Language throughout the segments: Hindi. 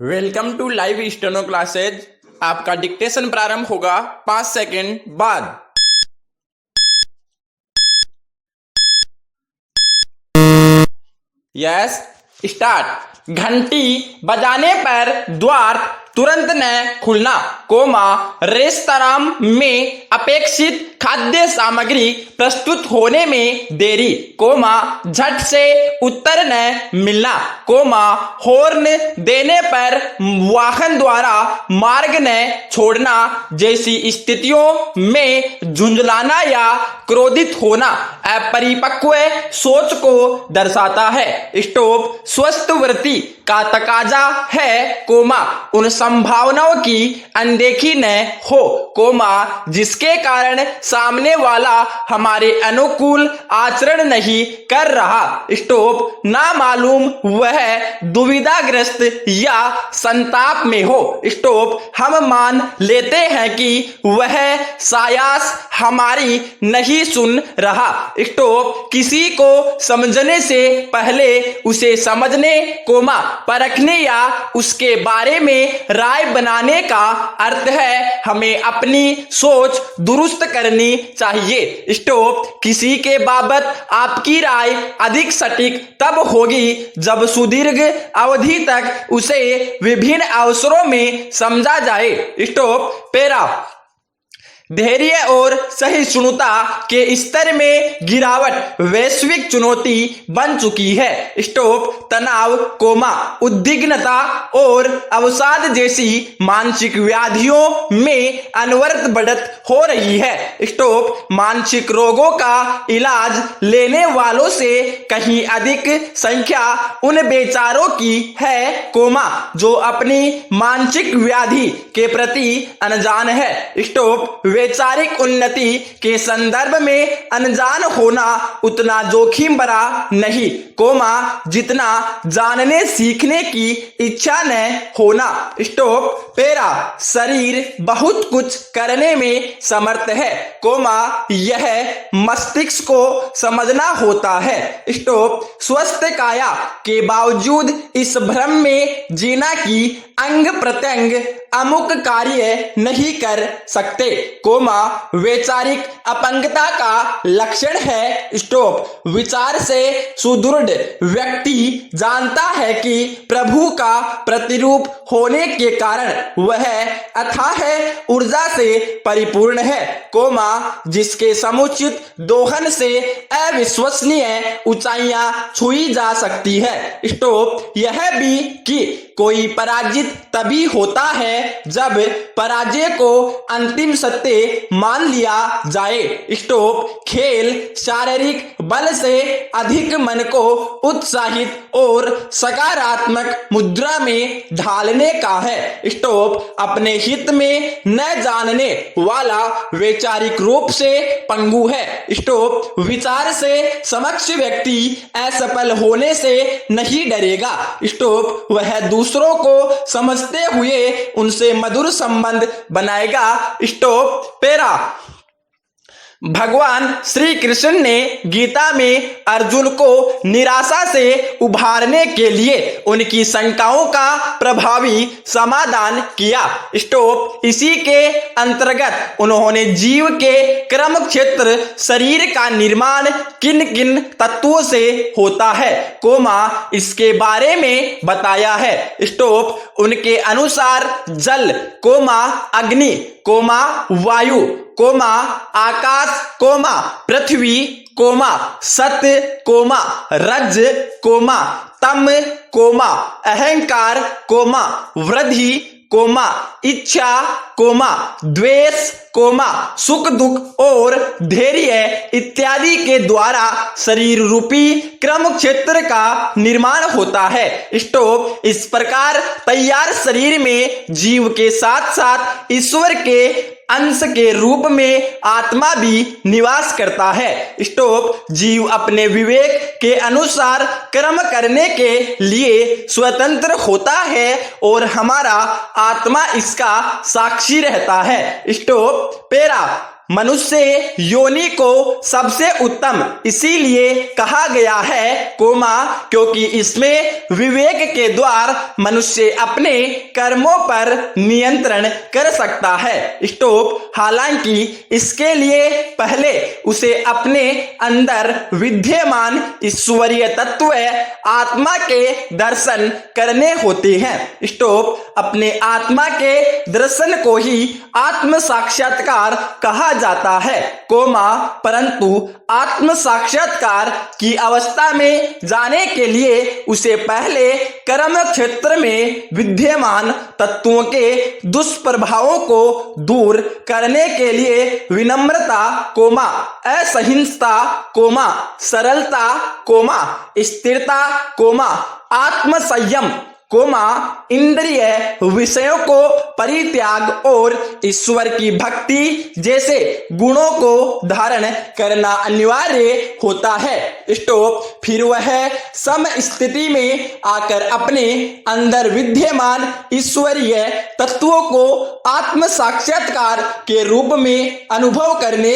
Welcome to live steno classes. आपका डिक्टेशन प्रारंभ होगा 5 सेकंड बाद। Yes, start. घंटी बजाने पर द्वार तुरंत न खुलना, रेस्तरां में अपेक्षित खाद्य सामग्री प्रस्तुत होने में देरी, झट से उत्तर न मिलना, हॉर्न देने पर वाहन द्वारा मार्ग न छोड़ना जैसी स्थितियों में झुंझलाना या क्रोधित होना अपरिपक्व सोच को दर्शाता है। स्टॉप स्वस्थ वृत्ति का तकाजा है, उन संभावनाओं की अनदेखी न हो, जिसके कारण सामने वाला हमारे अनुकूल आचरण नहीं कर रहा। स्टॉप ना मालूम वह दुविधाग्रस्त या संताप में हो। स्टॉप हम मान लेते हैं कि वह सायास हमारी नहीं सुन रहा। स्टॉप किसी को समझने से पहले उसे समझने, परखने या उसके बारे में राय बनाने का अर्थ है हमें अपनी सोच दुरुस्त करनी चाहिए। स्टॉप किसी के बाबत आपकी राय अधिक सटीक तब होगी जब सुदीर्घ अवधि तक उसे विभिन्न अवसरों में समझा जाए। स्टॉप पैरा धैर्य और सहिष्णुता के स्तर में गिरावट वैश्विक चुनौती बन चुकी है। स्टॉप तनाव, उद्विग्नता और अवसाद जैसी मानसिक व्याधियों में अनवरत बढ़त हो रही है। स्टॉप मानसिक रोगों का इलाज लेने वालों से कहीं अधिक संख्या उन बेचारों की है, जो अपनी मानसिक व्याधि के प्रति अनजान है। स्टॉप वैचारिक उन्नति के संदर्भ में अनजान होना उतना जोखिम भरा नहीं, जितना जानने सीखने की इच्छा न होना। स्टॉप पैरा शरीर बहुत कुछ करने में समर्थ है, यह मस्तिष्क को समझना होता है। स्टॉप स्वस्थ काया के बावजूद इस भ्रम में जीना कि अंग प्रत्यंग अमुक कार्य नहीं कर सकते, वैचारिक अपंगता का लक्षण है। स्टॉप विचार से सुदृढ़ व्यक्ति जानता है कि प्रभु का प्रतिरूप होने के कारण वह अथाह ऊर्जा से परिपूर्ण है, जिसके समुचित दोहन से अविश्वसनीय ऊंचाइयां छुई जा सकती है। स्टॉप यह भी कि कोई पराजित तभी होता है जब पराजय को अंतिम सत्य मान लिया जाए। स्टॉप खेल शारीरिक बल से अधिक मन को उत्साहित और सकारात्मक मुद्रा में ढालने का है। स्टॉप अपने हित में न जानने वाला वैचारिक रूप से पंगु है। स्टॉप विचार से समक्ष व्यक्ति असफल होने से नहीं डरेगा। स्टॉप वह दूसरों को समझते हुए उनसे मधुर संबंध बनाएगा। स्टॉप पैरा भगवान श्री कृष्ण ने गीता में अर्जुन को निराशा से उभारने के लिए उनकी शंकाओं का प्रभावी समाधान किया। स्टॉप इसी के अंतर्गत उन्होंने जीव के क्रम क्षेत्र शरीर का निर्माण किन किन तत्वों से होता है, इसके बारे में बताया है। स्टॉप उनके अनुसार जल, अग्नि, वायु, आकाश, पृथ्वी, सत, रज, तम, अहंकार, वृद्धि, इच्छा, द्वेष, सुख दुख और धैर्य इत्यादि के द्वारा शरीर रूपी क्रम क्षेत्र का निर्माण होता है। स्टॉप इस प्रकार तैयार शरीर में जीव के साथ साथ ईश्वर के अंश के रूप में आत्मा भी निवास करता है। स्टॉप जीव अपने विवेक के अनुसार कर्म करने के लिए स्वतंत्र होता है और हमारा आत्मा इसका साक्षी रहता है। स्टॉप पैरा मनुष्य योनि को सबसे उत्तम इसीलिए कहा गया है, क्योंकि इसमें विवेक के द्वार मनुष्य अपने कर्मों पर नियंत्रण कर सकता है। हालांकि इसके लिए पहले उसे अपने अंदर विद्यमान ईश्वरीय तत्व आत्मा के दर्शन करने होते हैं। अपने आत्मा के दर्शन को ही आत्म साक्षात्कार कहा जाता है, परंतु आत्म साक्षात्कार की अवस्था में जाने के लिए उसे पहले कर्म क्षेत्र में विद्यमान तत्वों के दुष्प्रभावों को दूर करने के लिए विनम्रता, असहिष्णुता, सरलता, स्थिरता, आत्म संयम, इंद्रिय विषयों को परित्याग और ईश्वर की भक्ति जैसे गुणों को धारण करना अनिवार्य होता है। फिर वह सम स्थिति में आकर अपने अंदर विद्यमान ईश्वरीय तत्वों को आत्म साक्षात्कार के रूप में अनुभव करने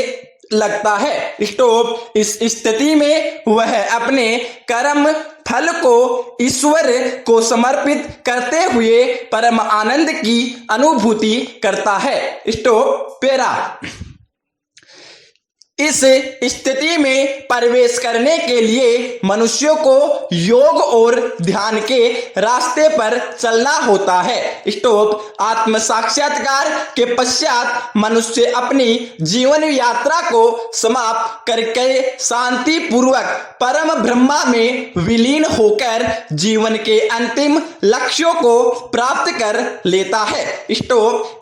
लगता है। इस स्थिति में वह अपने कर्म फल को ईश्वर को समर्पित करते हुए परम आनंद की अनुभूति करता है। पेरा इस स्थिति में प्रवेश करने के लिए मनुष्यों को योग और ध्यान के रास्ते पर चलना होता है। आत्म साक्षात्कार के पश्चात मनुष्य अपनी जीवन यात्रा को समाप्त करके शांति पूर्वक परम ब्रह्मा में विलीन होकर जीवन के अंतिम लक्ष्यों को प्राप्त कर लेता है।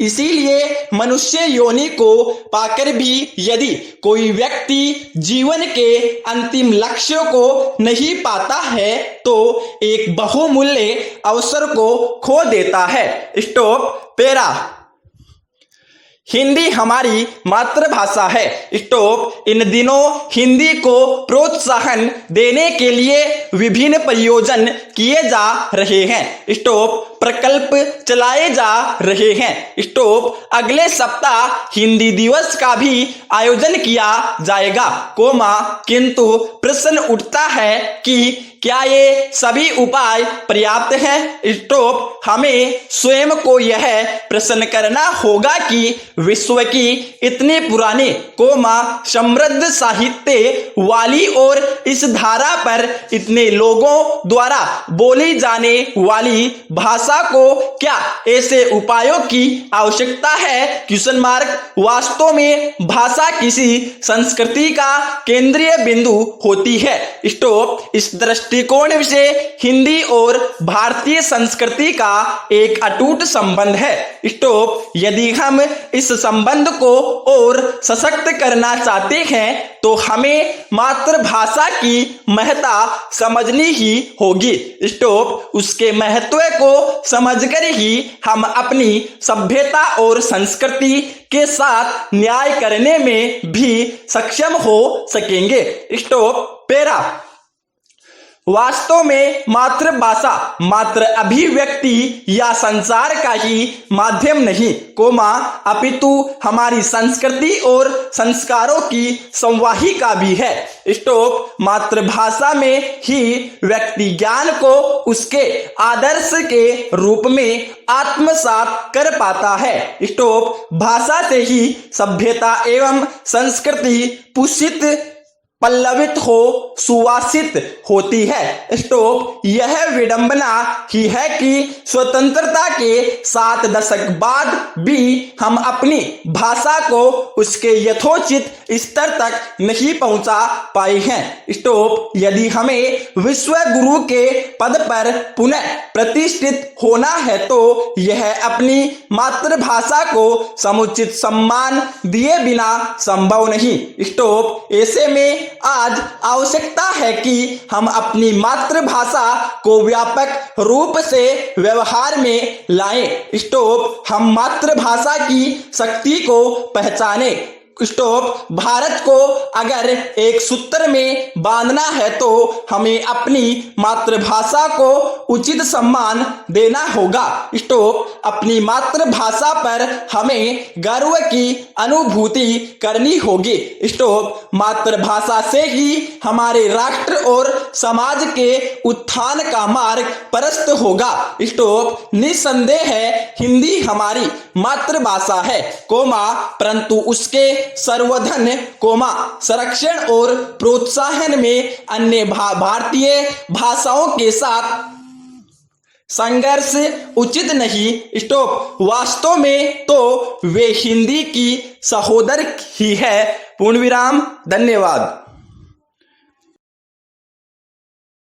इसीलिए मनुष्य योनि को पाकर भी यदि कोई व्यक्ति जीवन के अंतिम लक्ष्यों को नहीं पाता है तो एक बहुमूल्य अवसर को खो देता है। पेरा हिंदी हमारी मातृभाषा है। इन दिनों हिंदी को प्रोत्साहन देने के लिए विभिन्न प्रयोजन किए जा रहे हैं, प्रकल्प चलाए जा रहे हैं। अगले सप्ताह हिंदी दिवस का भी आयोजन किया जाएगा, किंतु प्रश्न उठता है कि क्या ये सभी उपाय पर्याप्त हैं? हमें स्वयं को यह प्रश्न करना होगा कि विश्व की इतनी पुरानी समृद्ध साहित्य वाली और इस धारा पर इतने लोगों द्वारा बोली जाने वाली भाषा को क्या ऐसे उपायों की आवश्यकता है? वास्तव में भाषा किसी संस्कृति का केंद्रीय बिंदु होती है। इस दृष्टिकोण से हिंदी और भारतीय संस्कृति का एक अटूट संबंध है। यदि हम इस संबंध को और सशक्त करना चाहते हैं तो हमें मातृभाषा की महत्ता समझनी ही होगी। उसके महत्व को समझकर ही हम अपनी सभ्यता और संस्कृति के साथ न्याय करने में भी सक्षम हो सकेंगे। पेरा वास्तव में मातृभाषा मात्र अभिव्यक्ति या संचार का ही माध्यम नहीं, अपितु हमारी संस्कृति और संस्कारों की संवाहिका भी है। मातृभाषा में ही व्यक्ति ज्ञान को उसके आदर्श के रूप में आत्मसात कर पाता है। भाषा से ही सभ्यता एवं संस्कृति पुष्पित पल्लवित हो सुवासित होती है। यह विडंबना ही है कि स्वतंत्रता के 7 दशक बाद भी हम अपनी भाषा को उसके यथोचित स्तर तक नहीं पहुंचा पाए हैं। यदि हमें विश्व गुरु के पद पर पुनः प्रतिष्ठित होना है तो यह अपनी मातृभाषा को समुचित सम्मान दिए बिना संभव नहीं। ऐसे में आज आवश्यकता है कि हम अपनी मातृभाषा को व्यापक रूप से व्यवहार में लाएं। हम मातृभाषा की शक्ति को पहचानें, स्टॉप। भारत को अगर एक सूत्र में बांधना है तो हमें अपनी मातृभाषा को उचित सम्मान देना होगा। स्टॉप। अपनी मातृभाषा पर हमें गर्व की अनुभूति करनी होगी। स्टॉप। मातृभाषा से ही हमारे राष्ट्र और समाज के उत्थान का मार्ग प्रशस्त होगा। स्टॉप। निस्संदेह है हिंदी हमारी मातृभाषा है, परंतु उसके संवर्धन, संरक्षण और प्रोत्साहन में अन्य भारतीय भाषाओं के साथ संघर्ष उचित नहीं। स्टॉप। वास्तव में तो वे हिंदी की सहोदर ही है। पूर्ण विराम। धन्यवाद।